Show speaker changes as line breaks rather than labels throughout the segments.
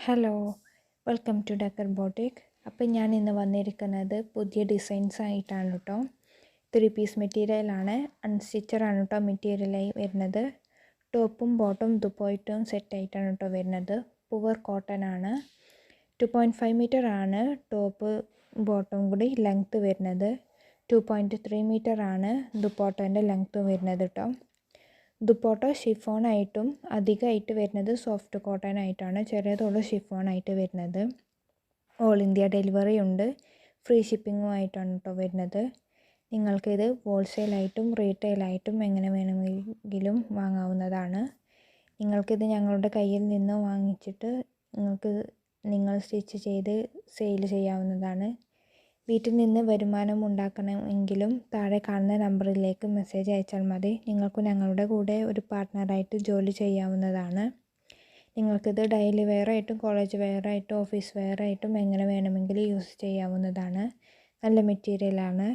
Hello, welcome to ഡക്കർ boutique. അപ്പം ഞാൻ ഇന്ന് വന്നിരിക്കുന്നത് പുതിയ ഡിസൈൻസ് ആയിട്ടാണ് കേട്ടോ. 3 പീസ് മെറ്റീരിയലാണ്, അൺസ്റ്റിച്ചറാണ് കേട്ടോ മെറ്റീരിയലായി വരുന്നത്. ടോപ്പും ബോട്ടും ദുപ്പട്ടയും സെറ്റായിട്ടാണ് കേട്ടോ വരുന്നത്. പുവർ കോട്ടൺ ആണ്. 2.5 മീറ്റർ ആണ് ടോപ്പ് ബോട്ടും കൂടി ലെങ്ത്ത് വരുന്നത്. 2.3 മീറ്റർ ആണ് ദുപ്പട്ടേൻ്റെ ലെങ്ത്ത് വരുന്നത് കേട്ടോ. ദുപ്പട്ട ഷിഫോണായിട്ടും അധികമായിട്ട് വരുന്നത് സോഫ്റ്റ് കോട്ടൺ ആയിട്ടാണ്. ചെറിയതുള്ള ഷിഫോണായിട്ട് വരുന്നത്. ഓൾ ഇന്ത്യ ഡെലിവറി ഉണ്ട്. ഫ്രീ ഷിപ്പിങ്ങും ആയിട്ടാണ് കേട്ടോ വരുന്നത്. നിങ്ങൾക്കിത് ഹോൾസെയിലായിട്ടും റീറ്റെയിലായിട്ടും എങ്ങനെ വേണമെങ്കിലും വാങ്ങാവുന്നതാണ്. നിങ്ങൾക്കിത് ഞങ്ങളുടെ കയ്യിൽ നിന്ന് വാങ്ങിച്ചിട്ട് നിങ്ങൾ സ്റ്റിച്ച് ചെയ്ത് സെയിൽ ചെയ്യാവുന്നതാണ്. വീട്ടിൽ നിന്ന് വരുമാനം ഉണ്ടാക്കണമെങ്കിലും താഴെ കാണുന്ന നമ്പറിലേക്ക് മെസ്സേജ് അയച്ചാൽ മതി. നിങ്ങൾക്ക് ഞങ്ങളുടെ കൂടെ ഒരു പാർട്ട്ണറായിട്ട് ജോലി ചെയ്യാവുന്നതാണ്. നിങ്ങൾക്കിത് ഡെയിലി വെയറായിട്ടും കോളേജ് വെയറായിട്ടും ഓഫീസ് വെയറായിട്ടും എങ്ങനെ വേണമെങ്കിലും യൂസ് ചെയ്യാവുന്നതാണ്. നല്ല മെറ്റീരിയലാണ്.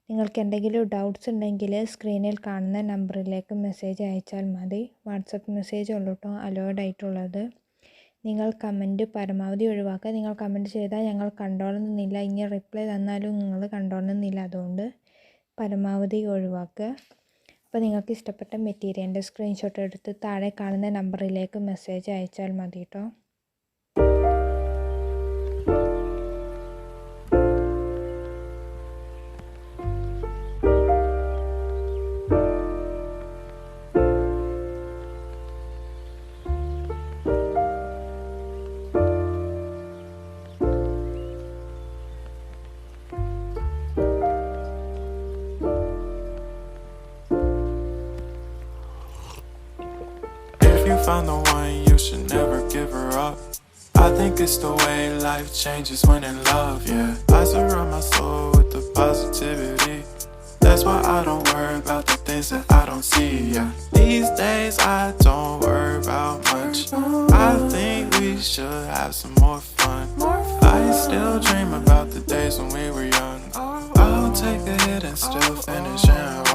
നിങ്ങൾക്ക് എന്തെങ്കിലും ഡൗട്ട്സ് ഉണ്ടെങ്കിൽ സ്ക്രീനിൽ കാണുന്ന നമ്പറിലേക്ക് മെസ്സേജ് അയച്ചാൽ മതി. വാട്സപ്പ് മെസ്സേജ് ഉള്ളൂ കേട്ടോ അലോയ്ഡ് ആയിട്ടുള്ളത്. നിങ്ങൾ കമൻറ്റ് പരമാവധി ഒഴിവാക്കുക. നിങ്ങൾ കമൻറ്റ് ചെയ്താൽ ഞങ്ങൾ കണ്ടോളുന്നില്ല. ഇനി റിപ്ലൈ തന്നാലും നിങ്ങൾ കണ്ടോളുന്നില്ല. അതുകൊണ്ട് പരമാവധി ഒഴിവാക്കുക. അപ്പോൾ നിങ്ങൾക്ക് ഇഷ്ടപ്പെട്ട മെറ്റീരിയലിൻ്റെ സ്ക്രീൻഷോട്ട് എടുത്ത് താഴെ കാണുന്ന നമ്പറിലേക്ക് മെസ്സേജ് അയച്ചാൽ മതി കേട്ടോ.
You found the one, you should never give her up. I think it's the way life changes when in love, yeah. I surround my soul with the positivity. That's why I don't worry about the things that I don't see, yeah. These days I don't worry about much. I think we should have some more fun. I still dream about the days when we were young. I'll take a hit and still finish and